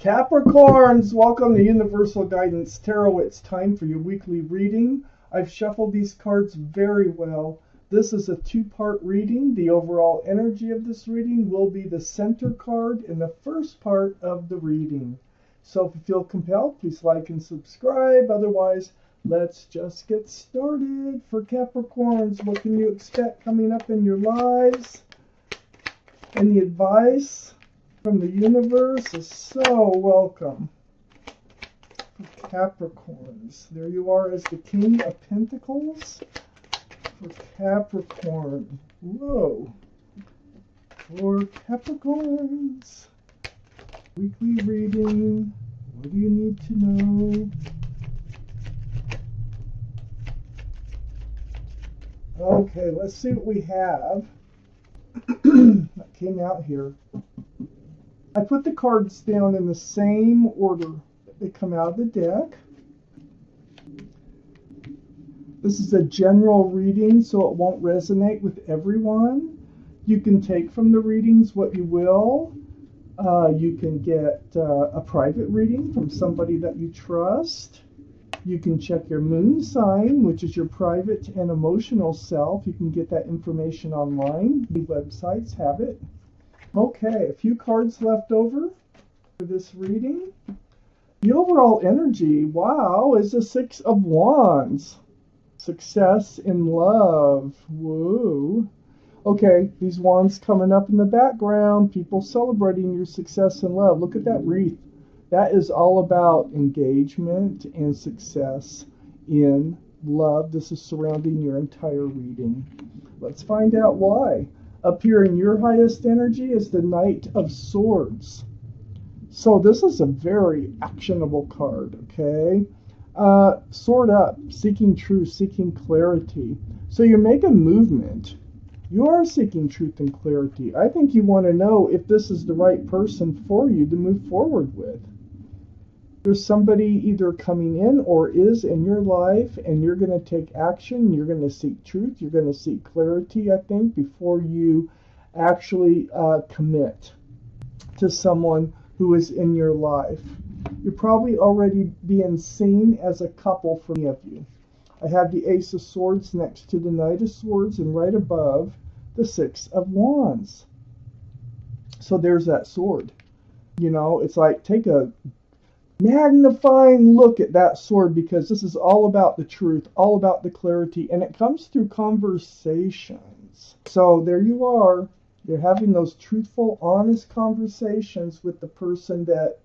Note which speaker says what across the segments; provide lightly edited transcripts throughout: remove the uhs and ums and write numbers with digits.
Speaker 1: Capricorns, welcome to Universal Guidance Tarot. It's time for your weekly reading. I've shuffled these cards very well. This is a two-part reading. The overall energy of this reading will be the center card in the first part of the reading. So if you feel compelled, please like and subscribe. Otherwise, let's just get started. For Capricorns, what can you expect coming up in your lives? Any advice from the universe is so welcome. For Capricorns, there you are as the King of Pentacles. For Capricorn, whoa. For Capricorns, weekly reading. What do you need to know? Okay, let's see what we have. That came out here. I put the cards down in the same order that they come out of the deck. This is a general reading, so it won't resonate with everyone. You can take from the readings what you will. You can get a private reading from somebody that you trust. You can check your moon sign, which is your private and emotional self. You can get that information online. The websites have it. Okay, a few cards left over for this reading. The overall energy, wow, is the Six of Wands. Success in love. Whoa. Okay, these wands coming up in the background. People celebrating your success in love. Look at that wreath. That is all about engagement and success in love. This is surrounding your entire reading. Let's find out why. Up here in your highest energy is the Knight of Swords. So this is a very actionable card, okay? Sword up, seeking truth, seeking clarity. So you make a movement. You are seeking truth and clarity. I think you want to know if this is the right person for you to move forward with. There's somebody either coming in or is in your life, and you're going to take action. You're going to seek truth. You're going to seek clarity, I think, before you actually commit to someone who is in your life. You're probably already being seen as a couple for many of you. I have the Ace of Swords next to the Knight of Swords, and right above the Six of Wands. So there's that sword. You know, it's like take a magnifying look at that sword, because this is all about the truth, all about the clarity, and it comes through conversations. So there you are. You're having those truthful, honest conversations with the person that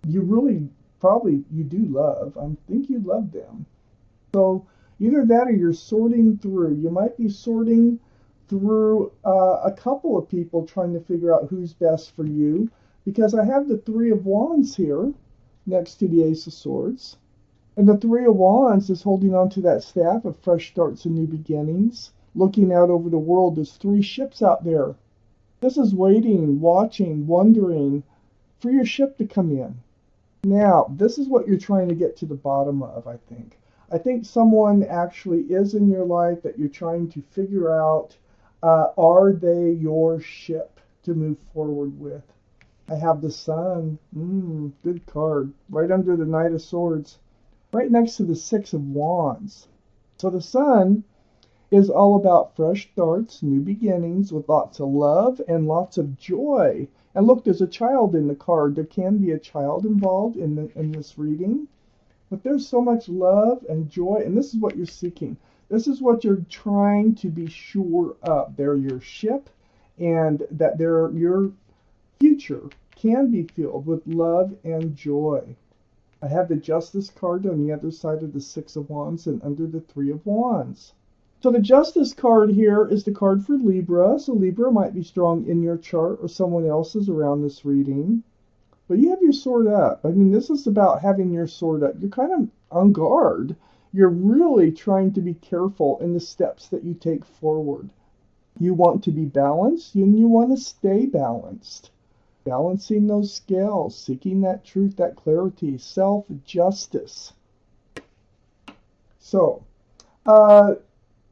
Speaker 1: you really probably you do love. I think you love them. So either that or you're sorting through. You might be sorting through a couple of people trying to figure out who's best for you, because I have the Three of Wands here next to the Ace of Swords. And the Three of Wands is holding on to that staff of fresh starts and new beginnings. Looking out over the world, there's three ships out there. This is waiting, watching, wondering for your ship to come in. Now, this is what you're trying to get to the bottom of, I think. I think someone actually is in your life that you're trying to figure out, are they your ship to move forward with? I have the Sun. Good card. Right under the Knight of Swords. Right next to the Six of Wands. So the Sun is all about fresh starts, new beginnings, with lots of love and lots of joy. And look, there's a child in the card. There can be a child involved in this reading. But there's so much love and joy, and this is what you're seeking. This is what you're trying to be sure of. They're your ship, and that they're your future can be filled with love and joy. I have the Justice card on the other side of the Six of Wands and under the Three of Wands. So the Justice card here is the card for Libra. So Libra might be strong in your chart or someone else's around this reading. But you have your sword up. I mean, this is about having your sword up. You're kind of on guard. You're really trying to be careful in the steps that you take forward. You want to be balanced, and you want to stay balanced. Balancing those scales, seeking that truth, that clarity, self-justice. So,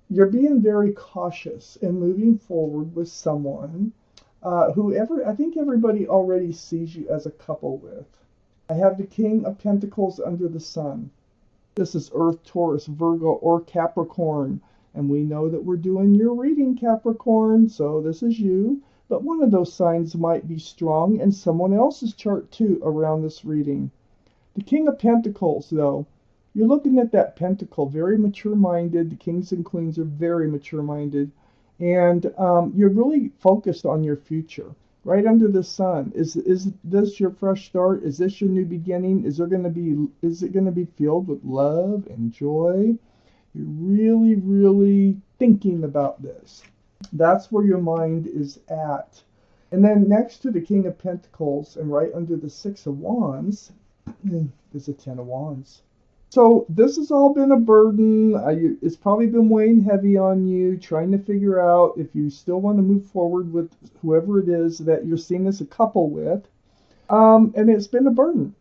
Speaker 1: you're being very cautious in moving forward with someone I think everybody already sees you as a couple with. I have the King of Pentacles under the sun. This is Earth, Taurus, Virgo, or Capricorn. And we know that we're doing your reading, Capricorn, so this is you. But one of those signs might be strong in someone else's chart too around this reading. The King of Pentacles, though, you're looking at that pentacle, very mature-minded. The kings and queens are very mature-minded. And you're really focused on your future. Right under the sun. Is this your fresh start? Is this your new beginning? Is it going to be filled with love and joy? You're really, really thinking about this. That's where your mind is at. And then next to the King of Pentacles and right under the Six of Wands is the Ten of Wands. So this has all been a burden. It's probably been weighing heavy on you, trying to figure out if you still want to move forward with whoever it is that you're seeing as a couple with. And it's been a burden.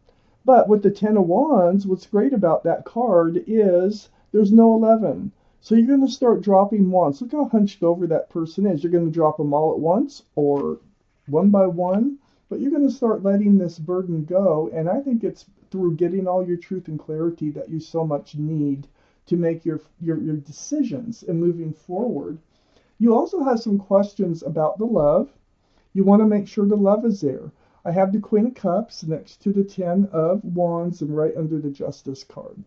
Speaker 1: But with the Ten of Wands, what's great about that card is there's no 11. So you're going to start dropping wands. Look how hunched over that person is. You're going to drop them all at once or one by one. But you're going to start letting this burden go. And I think it's through getting all your truth and clarity that you so much need to make your decisions and moving forward. You also have some questions about the love. You want to make sure the love is there. I have the Queen of Cups next to the Ten of Wands and right under the Justice card.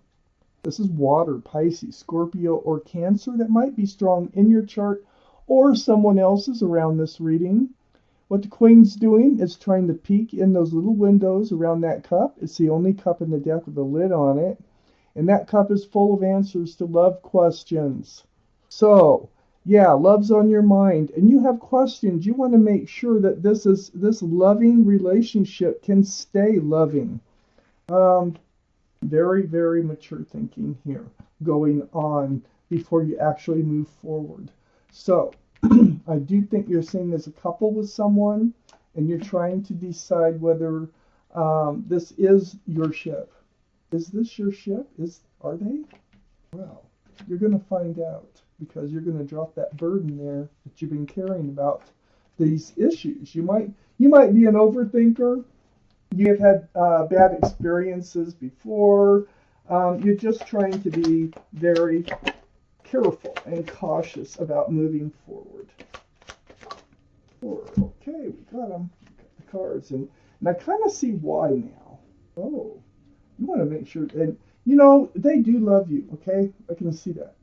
Speaker 1: This is water, Pisces, Scorpio, or Cancer that might be strong in your chart or someone else's around this reading. What the Queen's doing is trying to peek in those little windows around that cup. It's the only cup in the deck with a lid on it. And that cup is full of answers to love questions. So, yeah, love's on your mind. And you have questions. You want to make sure that this loving relationship can stay loving. Very, very mature thinking here going on before you actually move forward. So, I do think you're seeing as a couple with someone, and you're trying to decide whether this is your ship. Is this your ship? Are they? Well, you're going to find out because you're going to drop that burden there that you've been carrying about these issues. You might be an overthinker. You have had bad experiences before. You're just trying to be very careful and cautious about moving forward. Okay, we got them. Got the cards, and I kind of see why now. Oh, you want to make sure, and they do love you. Okay, I can see that.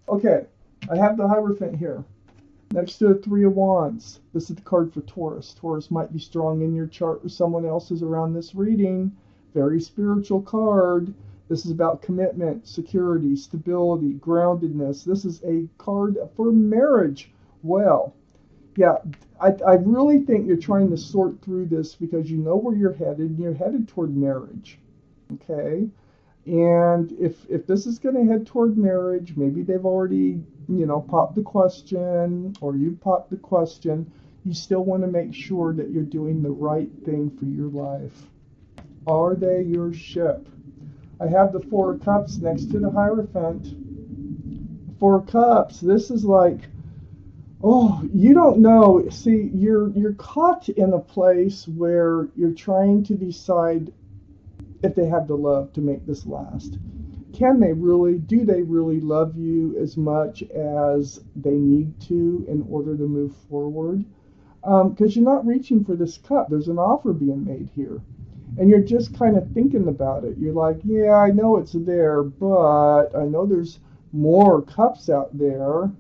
Speaker 1: Okay, I have the Hierophant here next to the Three of Wands. This is the card for Taurus. Taurus might be strong in your chart or someone else's around this reading. Very spiritual card. This is about commitment, security, stability, groundedness. This is a card for marriage. Well, yeah, I really think you're trying to sort through this because you know where you're headed, and you're headed toward marriage. Okay? And if this is going to head toward marriage, maybe they've already, popped the question, or you popped the question, you still want to make sure that you're doing the right thing for your life. Are they your ship? I have the Four of Cups next to the Hierophant. Four of Cups, this is like, you don't know. See, you're caught in a place where you're trying to decide if they have the love to make this last. Do they really love you as much as they need to in order to move forward? Because you're not reaching for this cup. There's an offer being made here. And you're just kind of thinking about it. You're like, yeah, I know it's there, but I know there's more cups out there.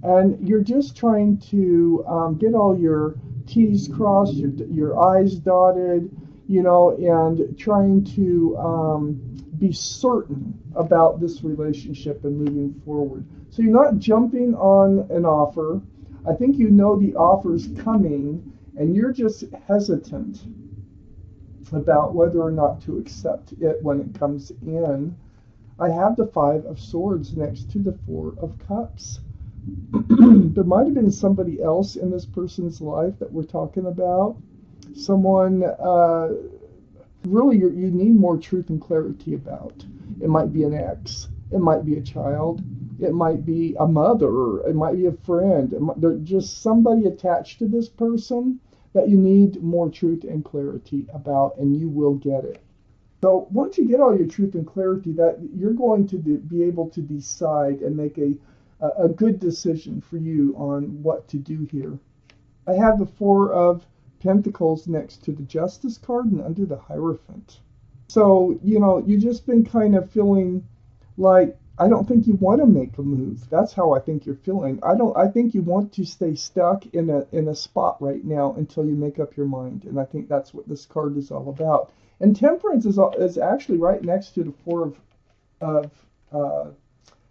Speaker 1: And you're just trying to get all your T's crossed, your I's dotted, and trying to be certain about this relationship and moving forward. So you're not jumping on an offer. I think you know the offer's coming, and you're just hesitant about whether or not to accept it when it comes in. I have the Five of Swords next to the Four of Cups. There might have been somebody else in this person's life that we're talking about. Someone really you need more truth and clarity about. It might be an ex. It might be a child. It might be a mother. It might be a friend. There's just somebody attached to this person that you need more truth and clarity about, and you will get it. So once you get all your truth and clarity, that you're going to be able to decide and make a good decision for you on what to do here. I have the Four of Pentacles next to the Justice card and under the Hierophant. So, you've just been kind of feeling like, I don't think you want to make a move. That's how I think you're feeling. I think you want to stay stuck in a spot right now until you make up your mind. And I think that's what this card is all about. And Temperance is actually right next to the Four of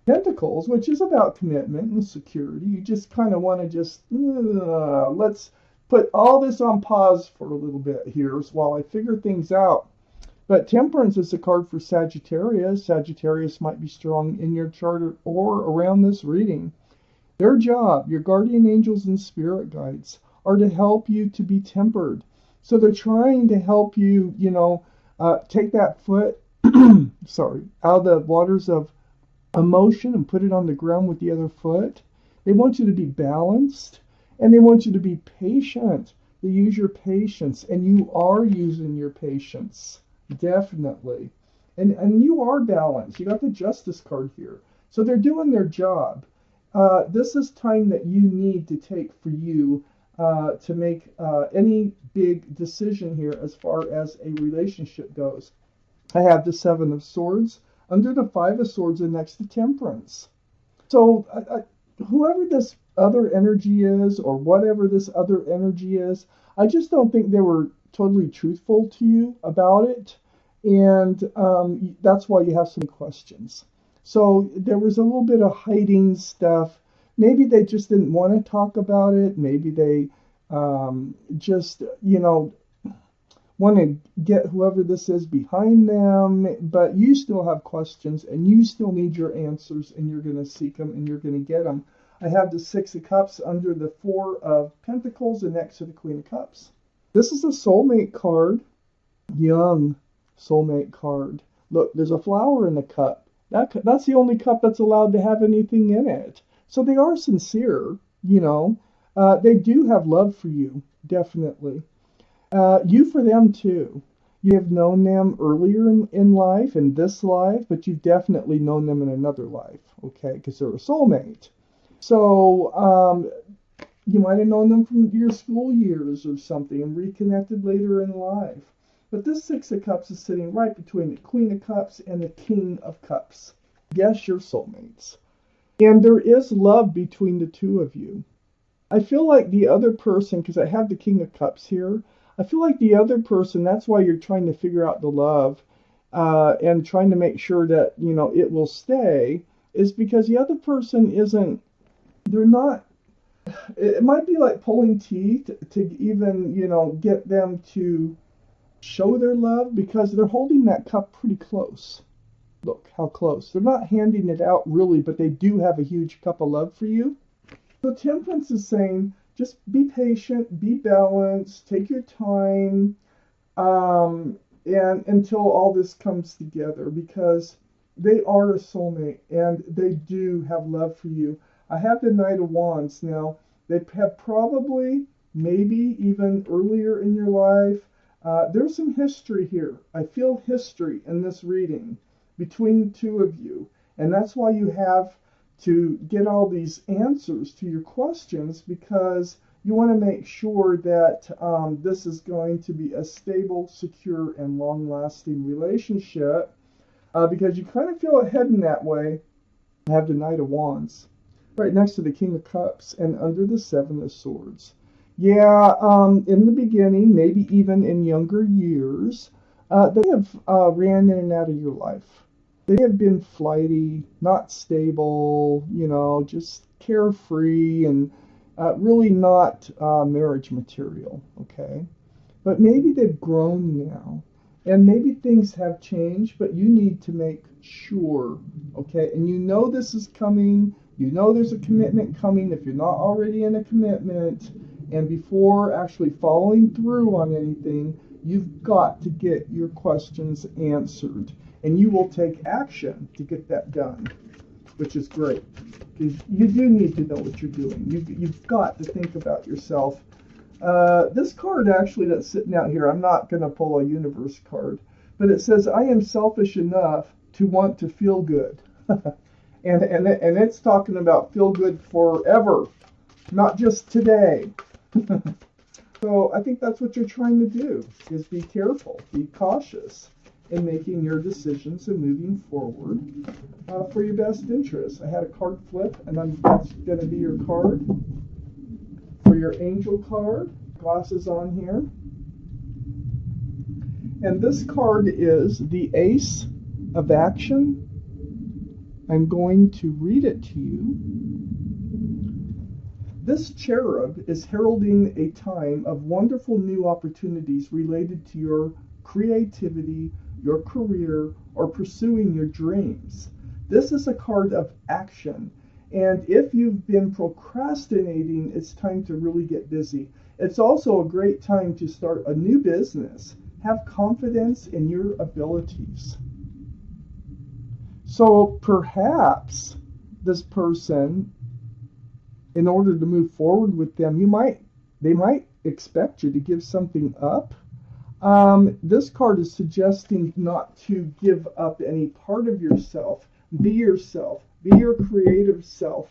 Speaker 1: Pentacles, which is about commitment and security. You just kind of want to let's put all this on pause for a little bit here while I figure things out. But Temperance is a card for Sagittarius. Sagittarius might be strong in your chart or around this reading. Their job, your guardian angels and spirit guides, are to help you to be tempered. So they're trying to help you, take that foot, out of the waters of emotion and put it on the ground with the other foot. They want you to be balanced, and they want you to be patient. They use your patience, and you are using your patience. Definitely. And you are balanced. You got the Justice card here. So they're doing their job. This is time that you need to take for you to make any big decision here as far as a relationship goes. I have the Seven of Swords under the Five of Swords and next to Temperance. So whoever this other energy is, or whatever this other energy is, I just don't think they were totally truthful to you about it, and that's why you have some questions. So there was a little bit of hiding stuff. Maybe they just didn't want to talk about it. Maybe they just want to get whoever this is behind them, but you still have questions and you still need your answers, and you're going to seek them and you're going to get them. I have the Six of Cups under the Four of Pentacles and next to the Queen of Cups. This is a soulmate card, young soulmate card. Look, there's a flower in the cup. That's the only cup that's allowed to have anything in it. So they are sincere, They do have love for you, definitely. You for them too. You have known them earlier in life, in this life, but you've definitely known them in another life, okay? Because they're a soulmate. So you might have known them from your school years or something and reconnected later in life. But this Six of Cups is sitting right between the Queen of Cups and the King of Cups. Yes, you're soulmates. And there is love between the two of you. I feel like the other person, because I have the King of Cups here, I feel like the other person, that's why you're trying to figure out the love and trying to make sure that, it will stay, is because the other person they're not, it might be like pulling teeth to even, get them to show their love, because they're holding that cup pretty close. Look how close. They're not handing it out really, but they do have a huge cup of love for you. So Temperance is saying, just be patient, be balanced, take your time, and until all this comes together, because they are a soulmate and they do have love for you. I have the Knight of Wands now. They have probably, maybe even earlier in your life, there's some history here. I feel history in this reading between the two of you, and that's why you have to get all these answers to your questions, because you want to make sure that this is going to be a stable, secure, and long-lasting relationship, because you kind of feel it heading that way. I have the Knight of Wands right next to the King of Cups and under the Seven of Swords. Yeah, in the beginning, maybe even in younger years, they have ran in and out of your life. They have been flighty, not stable, just carefree, and really not marriage material, okay? But maybe they've grown now, and maybe things have changed, but you need to make sure, okay? And this is coming, there's a commitment coming if you're not already in a commitment, and before actually following through on anything, you've got to get your questions answered. And you will take action to get that done, which is great. Because you do need to know what you're doing. You've got to think about yourself. This card actually that's sitting out here, I'm not going to pull a universe card, But it says, I am selfish enough to want to feel good. And it's talking about feel good forever, not just today. So I think that's what you're trying to do, is be careful, be cautious in making your decisions and moving forward for your best interest. I had a card flip, and that's going to be your card. For your angel card, glasses on here. And this card is the Ace of Action. I'm going to read it to you. This cherub is heralding a time of wonderful new opportunities related to your creativity, your career, or pursuing your dreams. This is a card of action. And if you've been procrastinating, it's time to really get busy. It's also a great time to start a new business. Have confidence in your abilities. So perhaps this person, in order to move forward with them, they might expect you to give something up. This card is suggesting not to give up any part of yourself. Be yourself. Be your creative self.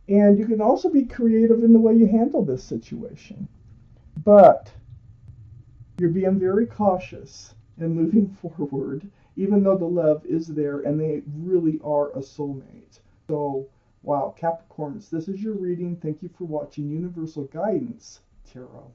Speaker 1: And you can also be creative in the way you handle this situation. But you're being very cautious in moving forward, even though the love is there and they really are a soulmate. So, wow, Capricorns, this is your reading. Thank you for watching Universal Guidance Tarot.